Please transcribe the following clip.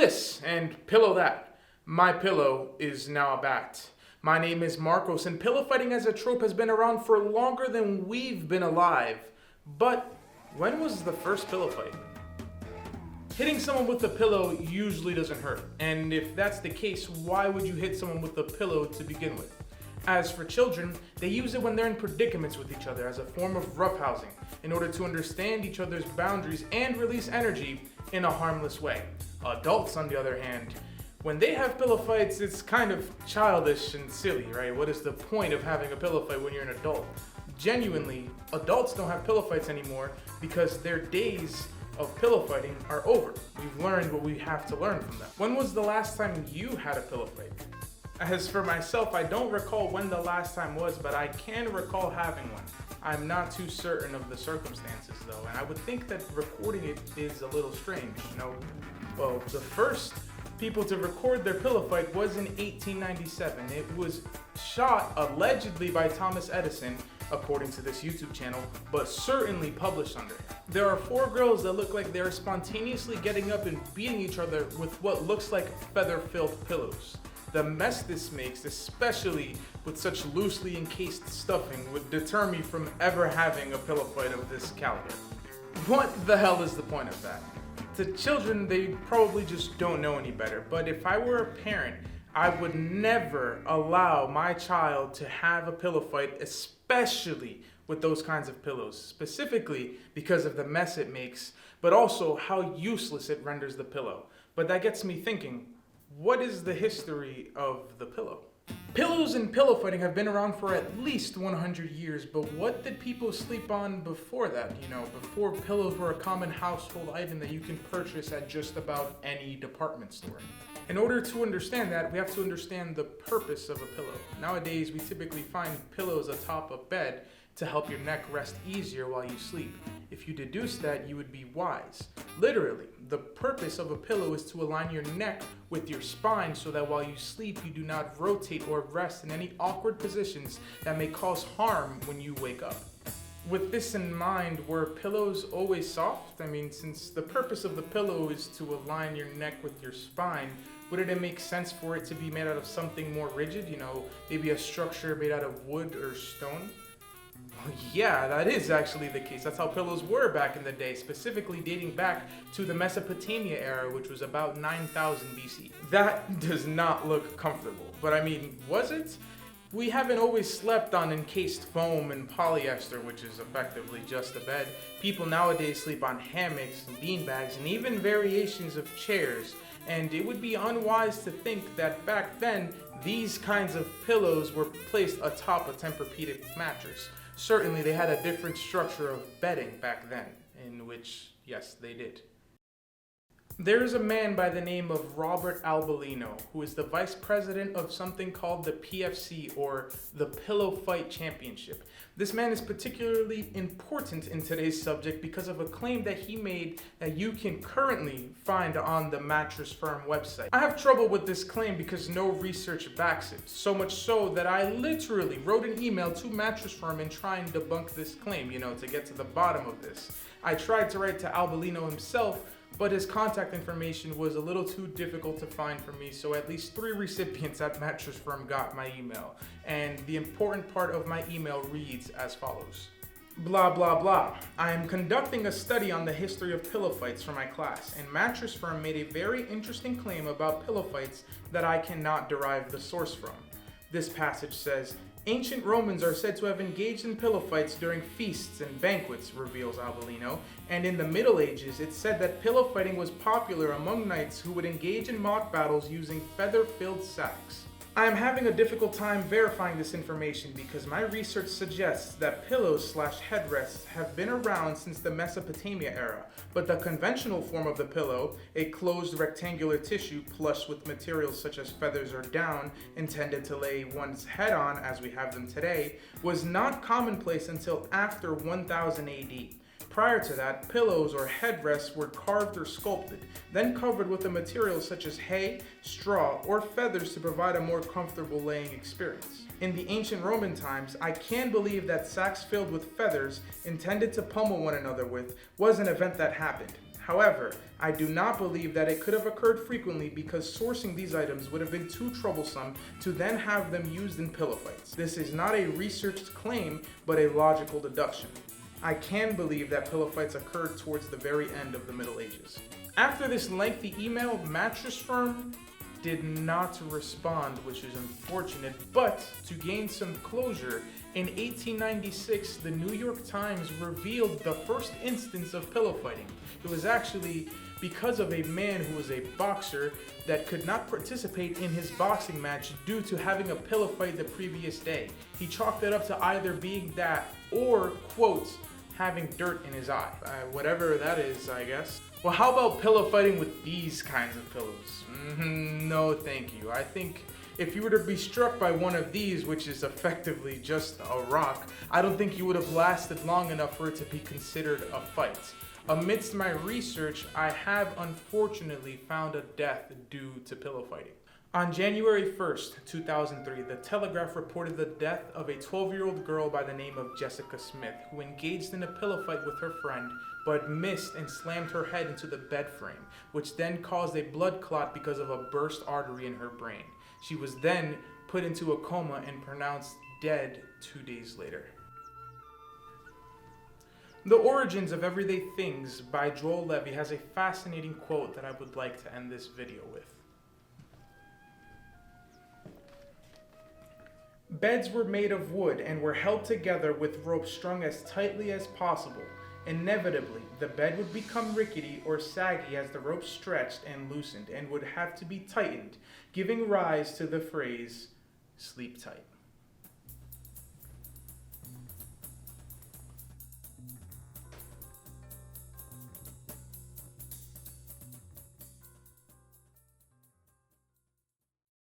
this and pillow that. My pillow is now a bat. My name is Marcos, and pillow fighting as a trope has been around for longer than we've been alive. But when was the first pillow fight? Hitting someone with a pillow usually doesn't hurt, and if that's the case, why would you hit someone with a pillow to begin with? As for children, they use it when they're in predicaments with each other as a form of roughhousing, in order to understand each other's boundaries and release energy in a harmless way. Adults, on the other hand, when they have pillow fights, it's kind of childish and silly, right? What is the point of having a pillow fight when you're an adult? Genuinely, adults don't have pillow fights anymore because their days of pillow fighting are over. We've learned what we have to learn from them. When was the last time you had a pillow fight? As for myself, I don't recall when the last time was, but I can recall having one. I'm not too certain of the circumstances though, and I would think that recording it is a little strange, you know? Well, the first people to record their pillow fight was in 1897. It was shot allegedly by Thomas Edison, according to this YouTube channel, but certainly published under him. There are 4 girls that look like they're spontaneously getting up and beating each other with what looks like feather-filled pillows. The mess this makes, especially with such loosely encased stuffing, would deter me from ever having a pillow fight of this caliber. What the hell is the point of that? To children, they probably just don't know any better, but if I were a parent, I would never allow my child to have a pillow fight, especially with those kinds of pillows, specifically because of the mess it makes, but also how useless it renders the pillow. But that gets me thinking, what is the history of the pillow? Pillows and pillow fighting have been around for at least 100 years, but what did people sleep on before that? You know, before pillows were a common household item that you can purchase at just about any department store. In order to understand that, we have to understand the purpose of a pillow. Nowadays, we typically find pillows atop a bed to help your neck rest easier while you sleep. If you deduce that, you would be wise. Literally, the purpose of a pillow is to align your neck with your spine so that while you sleep, you do not rotate or rest in any awkward positions that may cause harm when you wake up. With this in mind, were pillows always soft? I mean, since the purpose of the pillow is to align your neck with your spine, wouldn't it make sense for it to be made out of something more rigid? You know, maybe a structure made out of wood or stone? Well, yeah, that is actually the case. That's how pillows were back in the day, specifically dating back to the Mesopotamia era, which was about 9000 BC. That does not look comfortable, but I mean, was it? We haven't always slept on encased foam and polyester, which is effectively just a bed. People nowadays sleep on hammocks and beanbags and even variations of chairs. And it would be unwise to think that back then, these kinds of pillows were placed atop a Tempur-Pedic mattress. Certainly they had a different structure of bedding back then, in which, yes, they did. There is a man by the name of Robert Albolino, who is the vice president of something called the PFC, or the Pillow Fight Championship. This man is particularly important in today's subject because of a claim that he made that you can currently find on the Mattress Firm website. I have trouble with this claim because no research backs it, so much so that I literally wrote an email to Mattress Firm and try and debunk this claim, you know, to get to the bottom of this. I tried to write to Albolino himself, but his contact information was a little too difficult to find for me, so at least 3 recipients at Mattress Firm got my email. And the important part of my email reads as follows. Blah, blah, blah. I am conducting a study on the history of pillow fights for my class, and Mattress Firm made a very interesting claim about pillow fights that I cannot derive the source from. This passage says, ancient Romans are said to have engaged in pillow fights during feasts and banquets, reveals Albolino, and in the Middle Ages it's said that pillow fighting was popular among knights who would engage in mock battles using feather-filled sacks. I am having a difficult time verifying this information because my research suggests that pillows/headrests have been around since the Mesopotamia era, but the conventional form of the pillow, a closed rectangular tissue plush with materials such as feathers or down intended to lay one's head on as we have them today, was not commonplace until after 1000 AD. Prior to that, pillows or headrests were carved or sculpted, then covered with a material such as hay, straw, or feathers to provide a more comfortable laying experience. In the ancient Roman times, I can believe that sacks filled with feathers, intended to pummel one another with, was an event that happened. However, I do not believe that it could have occurred frequently because sourcing these items would have been too troublesome to then have them used in pillow fights. This is not a researched claim, but a logical deduction. I can believe that pillow fights occurred towards the very end of the Middle Ages. After this lengthy email, Mattress Firm did not respond, which is unfortunate, but to gain some closure, in 1896, the New York Times revealed the first instance of pillow fighting. It was actually because of a man who was a boxer that could not participate in his boxing match due to having a pillow fight the previous day. He chalked it up to either being that or, quote, having dirt in his eye. Whatever that is, I guess. Well, how about pillow fighting with these kinds of pillows? No, thank you. I think if you were to be struck by one of these, which is effectively just a rock, I don't think you would have lasted long enough for it to be considered a fight. Amidst my research, I have unfortunately found a death due to pillow fighting. On January 1st, 2003, the Telegraph reported the death of a 12-year-old girl by the name of Jessica Smith, who engaged in a pillow fight with her friend, but missed and slammed her head into the bed frame, which then caused a blood clot because of a burst artery in her brain. She was then put into a coma and pronounced dead 2 days later. The Origins of Everyday Things by Joel Levy has a fascinating quote that I would like to end this video with. Beds were made of wood and were held together with ropes strung as tightly as possible. Inevitably, the bed would become rickety or saggy as the rope stretched and loosened and would have to be tightened, giving rise to the phrase, sleep tight.